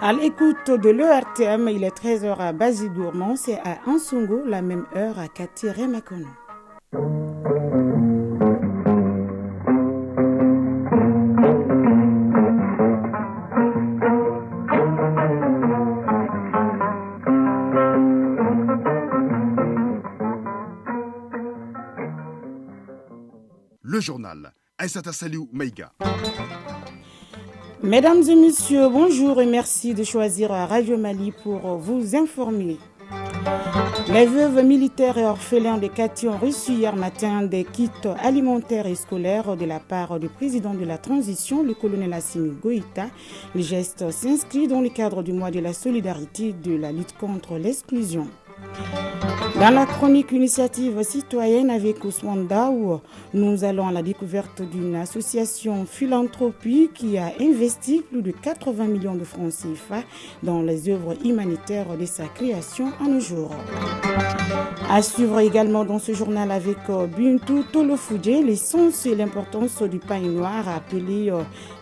À l'écoute de l'ERTM, il est 13h à Bazigourmand, c'est à Ansongo, la même heure à Kati-Remakono. Le journal. Aïssata Saliou Maïga. Mesdames et messieurs, bonjour et merci de choisir Radio Mali pour vous informer. Les veuves militaires et orphelins de Kati ont reçu hier matin des kits alimentaires et scolaires de la part du président de la transition, le colonel Assimi Goïta. Le geste s'inscrit dans le cadre du mois de la solidarité de la lutte contre l'exclusion. Dans la chronique initiative citoyenne avec Ousmane Daou, nous allons à la découverte d'une association philanthropie qui a investi plus de 80 millions de francs CFA dans les œuvres humanitaires de sa création à nos jours. À suivre également dans ce journal avec Bintou Tolofoudje, l'essence et l'importance du pain noir appelé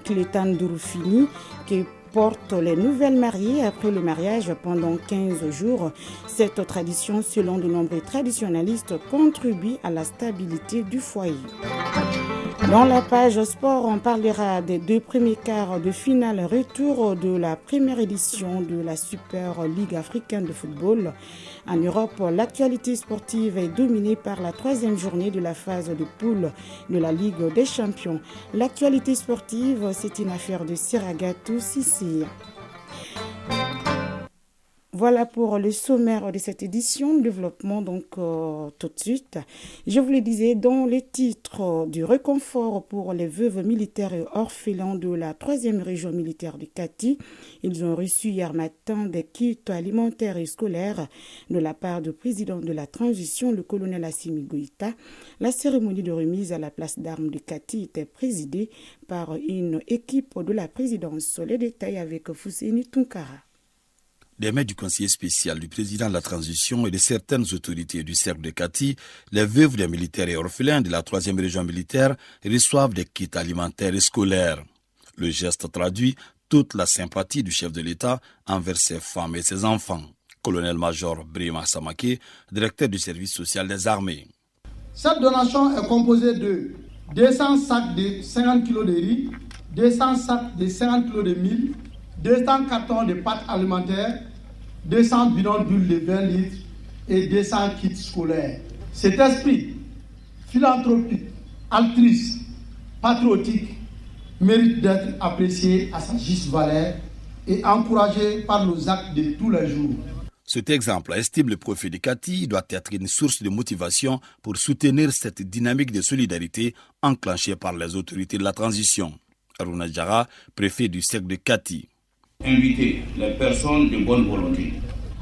Kletan Douroufini, qui porte les nouvelles mariées après le mariage pendant 15 jours. Cette tradition, selon de nombreux traditionalistes, contribue à la stabilité du foyer. Dans la page sport, on parlera des deux premiers quarts de finale retour de la première édition de la Super Ligue africaine de football. En Europe, l'actualité sportive est dominée par la troisième journée de la phase de poule de la Ligue des Champions. L'actualité sportive, c'est une affaire de Siragatou Sissi. Voilà pour le sommaire de cette édition, développement donc tout de suite. Je vous le disais dans les titres du réconfort pour les veuves militaires et orphelins de la 3e région militaire de Kati. Ils ont reçu hier matin des kits alimentaires et scolaires de la part du président de la transition, le colonel Assimi Goïta. La cérémonie de remise à la place d'armes de Kati était présidée par une équipe de la présidence. Les détails avec Fousséni Tunkara. Des mains du conseiller spécial du président de la transition et de certaines autorités du cercle de Kati, les veuves des militaires et orphelins de la 3e région militaire reçoivent des kits alimentaires et scolaires. Le geste traduit toute la sympathie du chef de l'État envers ses femmes et ses enfants. Colonel-major Brima Samake, directeur du service social des armées. Cette donation est composée de 200 sacs de 50 kg de riz, 200 sacs de 50 kg de mil, 200 cartons de pâtes alimentaires, 200 bidons d'huile de 20 litres et 200 kits scolaires. Cet esprit philanthropique, altruiste, patriotique mérite d'être apprécié à sa juste valeur et encouragé par nos actes de tous les jours. Cet exemple, estime le préfet de Kati, doit être une source de motivation pour soutenir cette dynamique de solidarité enclenchée par les autorités de la transition. Aruna Djara, préfet du cercle de Kati. Inviter les personnes de bonne volonté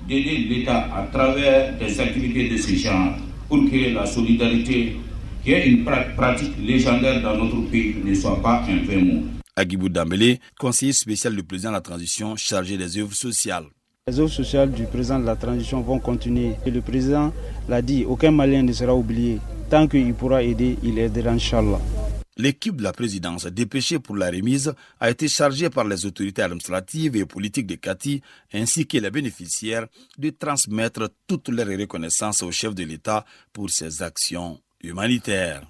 d'aider l'État à travers des activités de ce genre pour que la solidarité, qui est une pratique légendaire dans notre pays, ne soit pas un vain mot. Agibou Dambélé, conseiller spécial du président de la transition chargé des œuvres sociales. Les œuvres sociales du président de la transition vont continuer. Et le président l'a dit, aucun Malien ne sera oublié. Tant qu'il pourra aider, il aidera, Inch'Allah. L'équipe de la présidence dépêchée pour la remise a été chargée par les autorités administratives et politiques de Kati ainsi que les bénéficiaires de transmettre toutes leurs reconnaissances au chef de l'État pour ses actions humanitaires.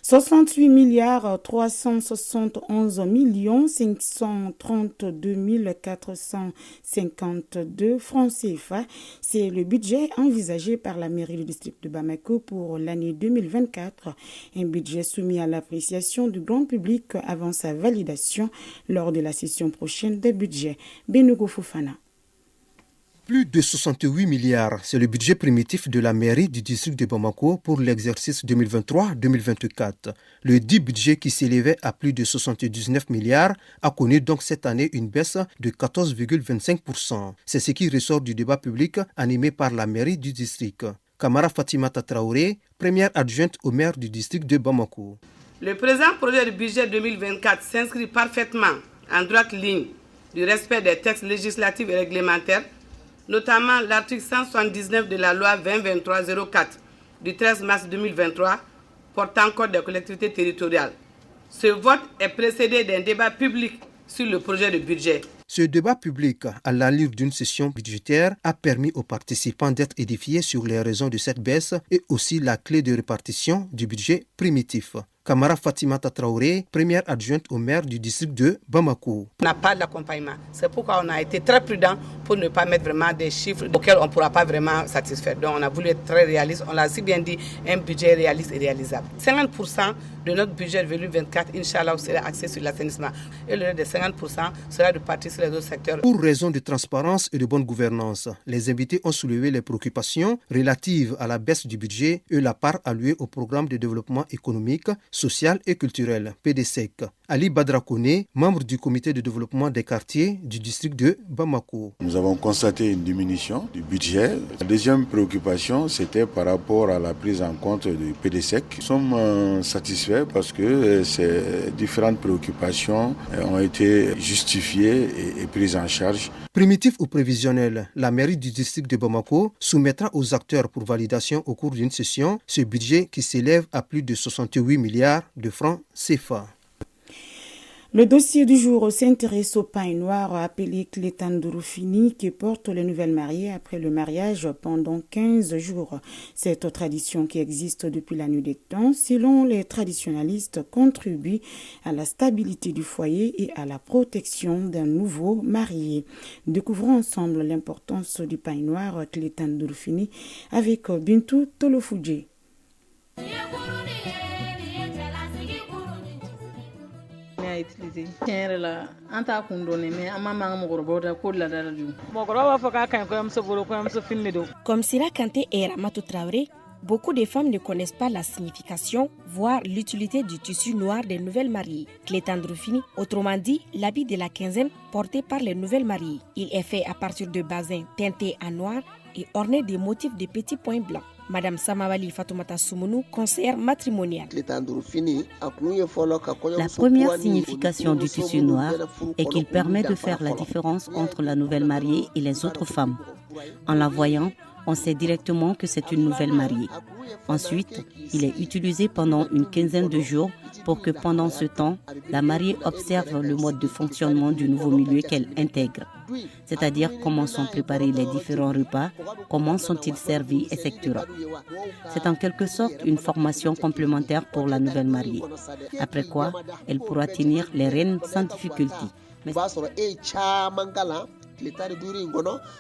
68 milliards 371 millions 532 452 francs CFA. C'est le budget envisagé par la mairie du district de Bamako pour l'année 2024. Un budget soumis à l'appréciation du grand public avant sa validation lors de la session prochaine des budgets. Benogo Fofana. Plus de 68 milliards, c'est le budget primitif de la mairie du district de Bamako pour l'exercice 2023-2024. Le dit budget qui s'élevait à plus de 79 milliards a connu donc cette année une baisse de 14,25%. C'est ce qui ressort du débat public animé par la mairie du district. Kamara Fatimata Traoré, première adjointe au maire du district de Bamako. Le présent projet de budget 2024 s'inscrit parfaitement en droite ligne du respect des textes législatifs et réglementaires, notamment l'article 179 de la loi 2023-04 du 13 mars 2023 portant code des collectivités territoriales. Ce vote est précédé d'un débat public sur le projet de budget. Ce débat public, à l'allure d'une session budgétaire, a permis aux participants d'être édifiés sur les raisons de cette baisse et aussi la clé de répartition du budget primitif. Kamara Fatimata Traoré, première adjointe au maire du district de Bamako. On n'a pas d'accompagnement. C'est pourquoi on a été très prudent pour ne pas mettre vraiment des chiffres auxquels on ne pourra pas vraiment satisfaire. Donc on a voulu être très réaliste. On l'a si bien dit, un budget réaliste et réalisable. 50% de notre budget 2024, Inch'Allah, sera axé sur l'assainissement. Et le reste de 50% sera réparti sur les autres secteurs. Pour raison de transparence et de bonne gouvernance, les invités ont soulevé les préoccupations relatives à la baisse du budget et la part allouée au programme de développement économique, social et culturel, PDSEC. Ali Badrakone, membre du comité de développement des quartiers du district de Bamako. Nous avons constaté une diminution du budget. La deuxième préoccupation, c'était par rapport à la prise en compte du PDSEC. Nous sommes satisfaits parce que ces différentes préoccupations ont été justifiées et prises en charge. Primitif ou prévisionnel, la mairie du district de Bamako soumettra aux acteurs pour validation au cours d'une session ce budget qui s'élève à plus de 68 milliards de francs CFA. Le dossier du jour s'intéresse au pain noir appelé Clétandouroufini qui porte les nouvelles mariées après le mariage pendant 15 jours. Cette tradition qui existe depuis la nuit des temps, selon les traditionalistes, contribue à la stabilité du foyer et à la protection d'un nouveau marié. Découvrons ensemble l'importance du pain noir Clétandouroufini avec Bintou Tolofoudjé. Utilisé. Comme Sira Kanté et Ramatou Traoré, beaucoup de femmes ne connaissent pas la signification, voire l'utilité du tissu noir des nouvelles mariées. Clétandouroufini, autrement dit, l'habit de la quinzaine porté par les nouvelles mariées. Il est fait à partir de basins teintés en noir et ornés des motifs de petits points blancs. Madame Samawali Fatoumata Soumounou, conseillère matrimoniale. La première signification du tissu noir est qu'il permet de faire la différence entre la nouvelle mariée et les autres femmes. En la voyant, on sait directement que c'est une nouvelle mariée. Ensuite, il est utilisé pendant une quinzaine de jours pour que pendant ce temps, la mariée observe le mode de fonctionnement du nouveau milieu qu'elle intègre. C'est-à-dire comment sont préparés les différents repas, comment sont-ils servis, etc. C'est en quelque sorte une formation complémentaire pour la nouvelle mariée. Après quoi, elle pourra tenir les rênes sans difficulté.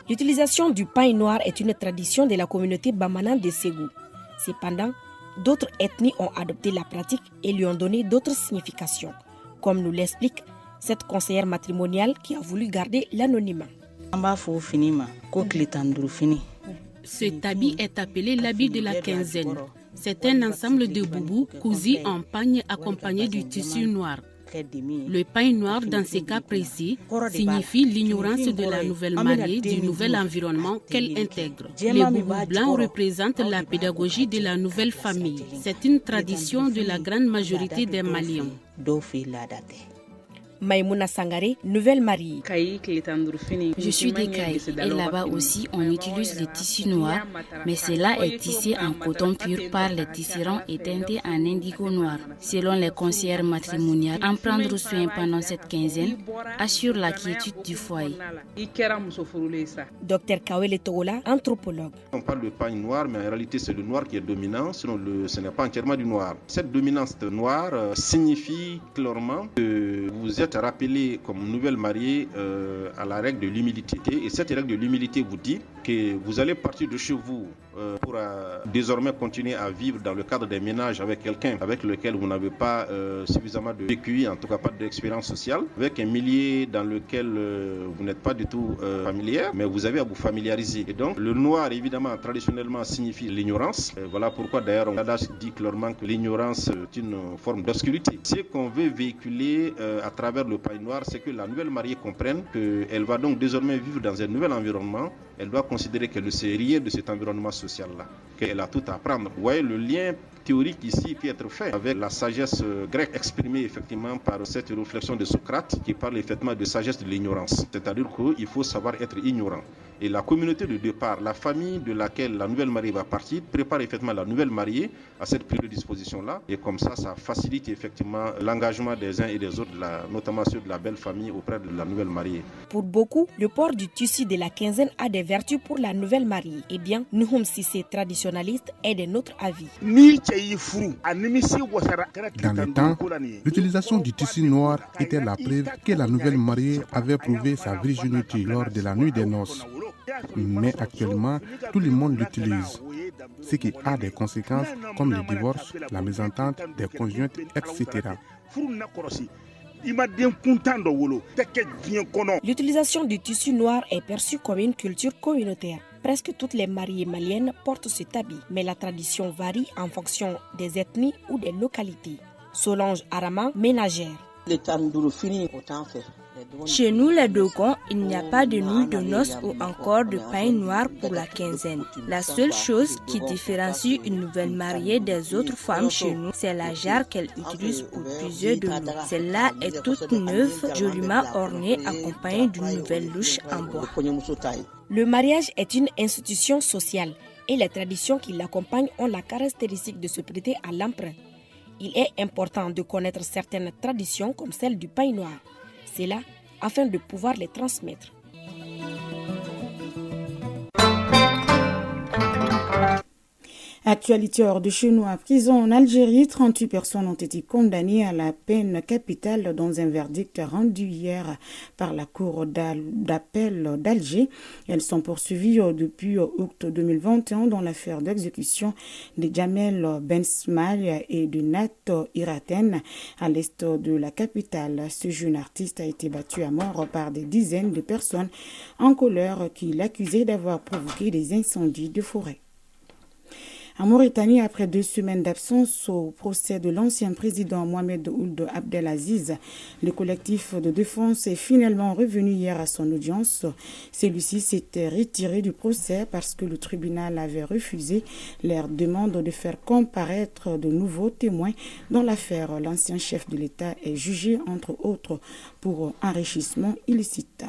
L'utilisation du pain noir est une tradition de la communauté bamana de Ségou. Cependant, d'autres ethnies ont adopté la pratique et lui ont donné d'autres significations, comme nous l'explique cette conseillère matrimoniale qui a voulu garder l'anonymat. Cet habit est appelé l'habit de la quinzaine. C'est un ensemble de boubous cousus en pagne accompagné du tissu noir. Le pain noir, dans ces cas précis, signifie l'ignorance de la nouvelle mariée du nouvel environnement qu'elle intègre. Les boubous blancs représentent la pédagogie de la nouvelle famille. C'est une tradition de la grande majorité des Maliens. Maïmouna Sangaré, nouvelle mariée. Je suis des Cailles et là-bas aussi on utilise le tissu noir, mais cela est tissé en coton pur par les tisserands et teinté en indigo noir. Selon les conseillères matrimoniales, en prendre soin pendant cette quinzaine assure la quiétude du foyer. Docteur Kawele Togola, anthropologue. On parle de pain noir, mais en réalité c'est le noir qui est dominant, sinon ce n'est pas entièrement du noir. Cette dominance de noir signifie clairement que vous êtes rappelé comme nouvelle mariée à la règle de l'humilité. Et cette règle de l'humilité vous dit que vous allez partir de chez vous pour désormais continuer à vivre dans le cadre des ménages avec quelqu'un avec lequel vous n'avez pas suffisamment de vécu, en tout cas pas d'expérience sociale, avec un milieu dans lequel vous n'êtes pas du tout familière, mais vous avez à vous familiariser. Et donc le noir évidemment traditionnellement signifie l'ignorance. Voilà pourquoi d'ailleurs on dit clairement que l'ignorance est une forme d'obscurité. Ce qu'on veut véhiculer à travers le pain noir, c'est que la nouvelle mariée comprenne qu'elle va donc désormais vivre dans un nouvel environnement. Elle doit considérer qu'elle ne sait rien de cet environnement social-là, qu'elle a tout à apprendre. Vous voyez le lien théorique ici peut être fait avec la sagesse grecque exprimée effectivement par cette réflexion de Socrate qui parle effectivement de sagesse de l'ignorance. C'est-à-dire qu'il faut savoir être ignorant. Et la communauté de départ, la famille de laquelle la nouvelle mariée va partir, prépare effectivement la nouvelle mariée à cette prédisposition-là. Et comme ça facilite effectivement l'engagement des uns et des autres, notamment ceux de la belle famille auprès de la nouvelle mariée. Pour beaucoup, le port du tissu de la quinzaine a des vertus pour la nouvelle mariée. Eh bien, Nouhoum Sissé, traditionnaliste, est de notre avis. Dans le temps, l'utilisation du tissu noir était la preuve que la nouvelle mariée avait prouvé sa virginité lors de la nuit des noces. Mais actuellement, tout le monde l'utilise, ce qui a des conséquences comme le divorce, la mésentente des conjointes, etc. L'utilisation du tissu noir est perçue comme une culture communautaire. Presque toutes les mariées maliennes portent cet habit, mais la tradition varie en fonction des ethnies ou des localités. Solange Arama, ménagère. Chez nous, les Dogons, il n'y a pas de nuit de noces ou encore de pain noir pour la quinzaine. La seule chose qui différencie une nouvelle mariée des autres femmes chez nous, c'est la jarre qu'elle utilise pour puiser de l'eau. Celle-là est toute neuve, joliment ornée, accompagnée d'une nouvelle louche en bois. Le mariage est une institution sociale et les traditions qui l'accompagnent ont la caractéristique de se prêter à l'emprunt. Il est important de connaître certaines traditions comme celle du pain noir. C'est là afin de pouvoir les transmettre. Actualité hors de chez nous, à prison en Algérie, 38 personnes ont été condamnées à la peine capitale dans un verdict rendu hier par la Cour d'appel d'Alger. Elles sont poursuivies depuis août 2021 dans l'affaire d'exécution de Jamel Bensmal et de Nat Iraten à l'est de la capitale. Ce jeune artiste a été battu à mort par des dizaines de personnes en colère qui l'accusaient d'avoir provoqué des incendies de forêt. En Mauritanie, après 2 semaines d'absence au procès de l'ancien président Mohamed Ould Abdelaziz, le collectif de défense est finalement revenu hier à son audience. Celui-ci s'était retiré du procès parce que le tribunal avait refusé leur demande de faire comparaître de nouveaux témoins dans l'affaire. L'ancien chef de l'État est jugé, entre autres, pour enrichissement illicite.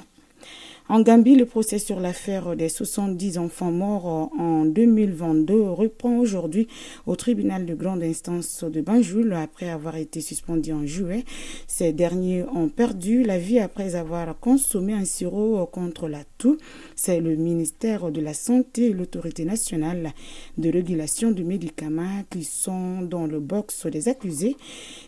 En Gambie, le procès sur l'affaire des 70 enfants morts en 2022 reprend aujourd'hui au tribunal de grande instance de Banjul après avoir été suspendu en juillet. Ces derniers ont perdu la vie après avoir consommé un sirop contre la toux. C'est le ministère de la Santé et l'Autorité nationale de régulation du médicament qui sont dans le box des accusés.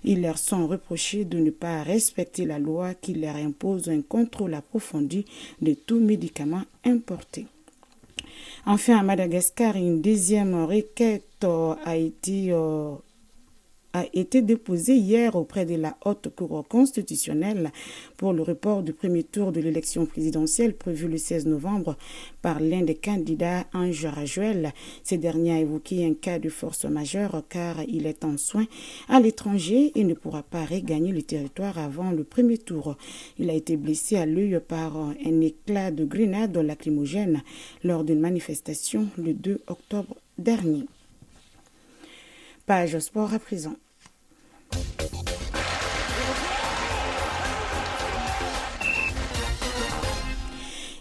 Ils leur sont reprochés de ne pas respecter la loi qui leur impose un contrôle approfondi de tout médicament importé. Enfin, à Madagascar, une deuxième requête a été déposée hier auprès de la Haute Cour constitutionnelle pour le report du premier tour de l'élection présidentielle prévue le 16 novembre par l'un des candidats, Ange Rajuel. Ce dernier a évoqué un cas de force majeure car il est en soins à l'étranger et ne pourra pas regagner le territoire avant le premier tour. Il a été blessé à l'œil par un éclat de grenade lacrymogène lors d'une manifestation le 2 octobre dernier. Page sport à présent.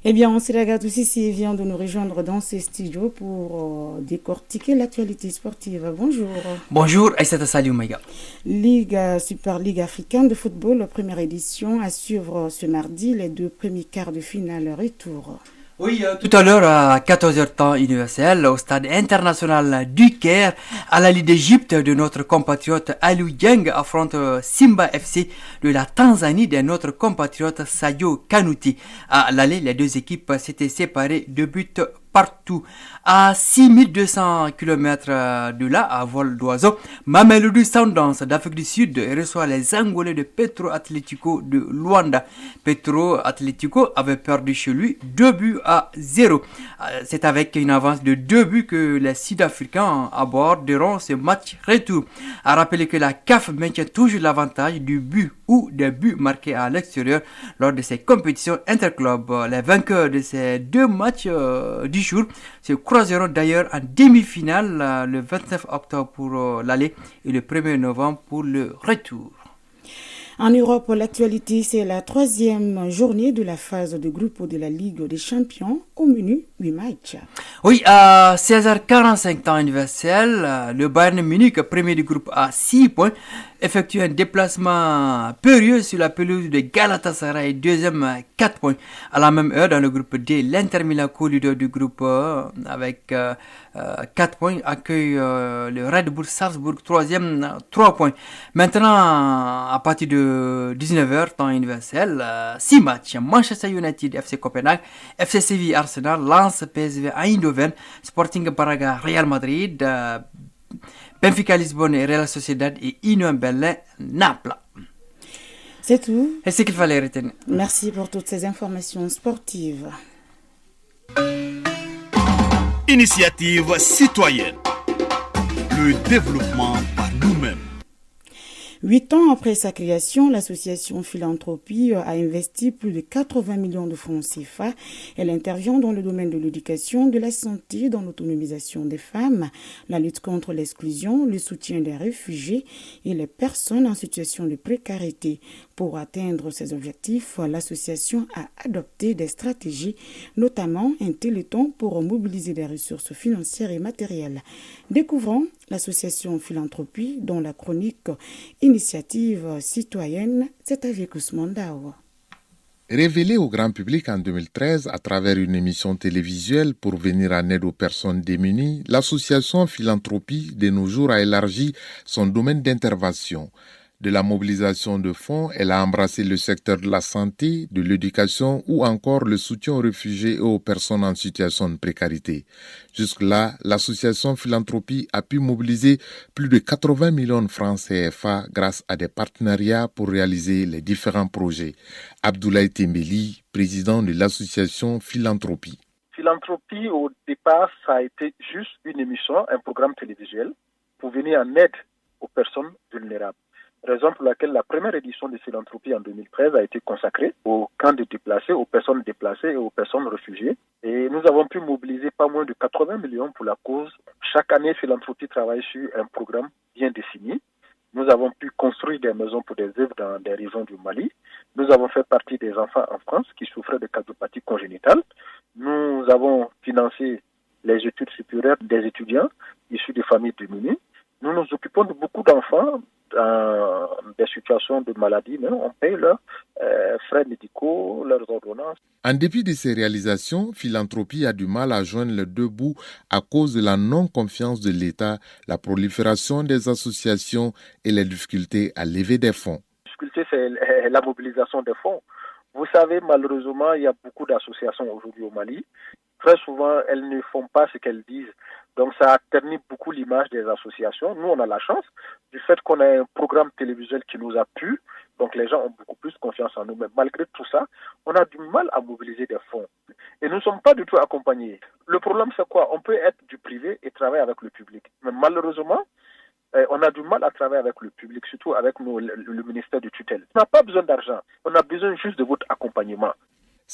Eh bien, on se regarde aussi s'il vient de nous rejoindre dans ces studios pour décortiquer l'actualité sportive. Bonjour. Bonjour, Aïssata Saliou Maïga. Super Ligue africaine de football, première édition, à suivre ce mardi les 2 premiers quarts de finale retour. Oui, tout à l'heure à 14h temps universel au stade international du Caire, à la Ligue d'Égypte de notre compatriote Aliou Dieng affronte Simba FC de la Tanzanie de notre compatriote Sadio Kanouti. À l'aller, les deux équipes s'étaient séparées de buts partout. À 6200 km de là, à vol d'oiseau, Mamelodi Sundowns d'Afrique du Sud reçoit les Angolais de Petro Atlético de Luanda. Petro Atlético avait perdu chez lui 2-0. C'est avec une avance de 2 buts que les Sud-Africains aborderont ce match retour. À rappeler que la CAF maintient toujours l'avantage du but ou des buts marqués à l'extérieur lors de ces compétitions interclubs. Les vainqueurs de ces 2 matchs du 10 jours, se croiseront d'ailleurs en demi-finale le 29 octobre pour l'aller et le 1er novembre pour le retour. En Europe, l'actualité, c'est la 3e journée de la phase de groupe de la Ligue des Champions. Au menu, 8 matchs. Oui, à 16h45 temps universel, le Bayern Munich, premier du groupe à 6 points, effectue un déplacement périlleux sur la pelouse de Galatasaray, deuxième 4 points. À la même heure, dans le groupe D, l'Inter Milan, co-leader du groupe avec 4 points, accueille le Red Bull Salzbourg, troisième, 3 points. Maintenant, à partir de 19h, temps universel, 6 matchs. Manchester United, FC Copenhague, FC Séville, Arsenal, Lens, PSV, Eindhoven, Sporting Braga, Real Madrid, Benfica Lisbonne et Real Sociedad et Union Berlin, Naples. C'est tout. Et c'est ce qu'il fallait retenir. Merci pour toutes ces informations sportives. Initiative citoyenne. Le développement par nous-mêmes. 8 ans après sa création, l'association Philanthropie a investi plus de 80 millions de francs CFA. Elle intervient dans le domaine de l'éducation, de la santé, dans l'autonomisation des femmes, la lutte contre l'exclusion, le soutien des réfugiés et les personnes en situation de précarité. Pour atteindre ces objectifs, l'association a adopté des stratégies, notamment un téléthon pour mobiliser des ressources financières et matérielles. Découvrons l'association Philanthropie, dont la chronique Initiative citoyenne, c'est avec Ousmane Daoua. Révélée au grand public en 2013 à travers une émission télévisuelle pour venir en aide aux personnes démunies, l'association Philanthropie de nos jours a élargi son domaine d'intervention. De la mobilisation de fonds, elle a embrassé le secteur de la santé, de l'éducation ou encore le soutien aux réfugiés et aux personnes en situation de précarité. Jusque-là, l'association Philanthropie a pu mobiliser plus de 80 millions de francs CFA grâce à des partenariats pour réaliser les différents projets. Abdoulaye Tembeli, président de l'association Philanthropie. Philanthropie, au départ, ça a été juste une émission, un programme télévisuel pour venir en aide aux personnes vulnérables. Raison pour laquelle la première édition de Philanthropie en 2013 a été consacrée aux camps de déplacés, aux personnes déplacées et aux personnes réfugiées. Et nous avons pu mobiliser pas moins de 80 millions pour la cause. Chaque année, Philanthropie travaille sur un programme bien défini. Nous avons pu construire des maisons pour des œuvres dans des régions du Mali. Nous avons fait partie des enfants en France qui souffraient de cardiopathie congénitale. Nous avons financé les études supérieures des étudiants issus des familles démunies. Nous nous occupons de beaucoup d'enfants dans des situations de maladie, mais on paye leurs frais médicaux, leurs ordonnances. En dépit de ces réalisations, Philanthropie a du mal à joindre les deux bouts à cause de la non-confiance de l'État, la prolifération des associations et les difficultés à lever des fonds. La difficulté, c'est la mobilisation des fonds. Vous savez, malheureusement, il y a beaucoup d'associations aujourd'hui au Mali. Très souvent, elles ne font pas ce qu'elles disent. Donc, ça ternit beaucoup l'image des associations. Nous, on a la chance du fait qu'on a un programme télévisuel qui nous a plu. Donc, les gens ont beaucoup plus confiance en nous. Mais malgré tout ça, on a du mal à mobiliser des fonds. Et nous ne sommes pas du tout accompagnés. Le problème, c'est quoi? On peut être du privé et travailler avec le public. Mais malheureusement, on a du mal à travailler avec le public, surtout avec le ministère de tutelle. On n'a pas besoin d'argent. On a besoin juste de votre accompagnement.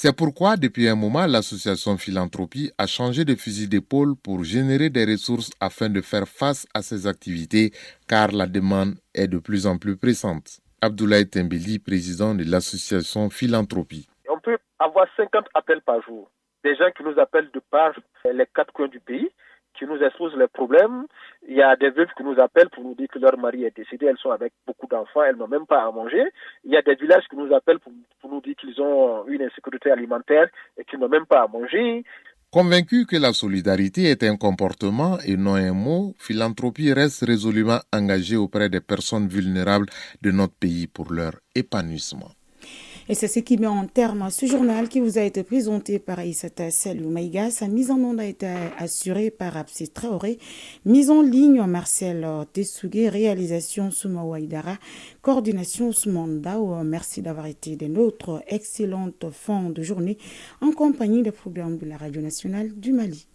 C'est pourquoi, depuis un moment, l'association Philanthropie a changé de fusil d'épaule pour générer des ressources afin de faire face à ces activités, car la demande est de plus en plus pressante. Abdoulaye Tembeli, président de l'association Philanthropie. On peut avoir 50 appels par jour. Des gens qui nous appellent de par les 4 coins du pays, qui nous exposent les problèmes. Il y a des veuves qui nous appellent pour nous dire que leur mari est décédé, elles sont avec beaucoup d'enfants, elles n'ont même pas à manger. Il y a des villages qui nous appellent pour nous dire qu'ils ont une insécurité alimentaire et qu'ils n'ont même pas à manger. Convaincu que la solidarité est un comportement et non un mot, Philanthropie reste résolument engagée auprès des personnes vulnérables de notre pays pour leur épanouissement. Et c'est ce qui met en terme à ce journal qui vous a été présenté par Aïssata Salou Maïga. Sa mise en onde a été assurée par Absi Traoré. Mise en ligne Marcel Tessougué. Réalisation Souma Ouaïdara. Coordination Ousmane Dao. Merci d'avoir été de notre excellente fin de journée en compagnie des programmes de la Radio Nationale du Mali.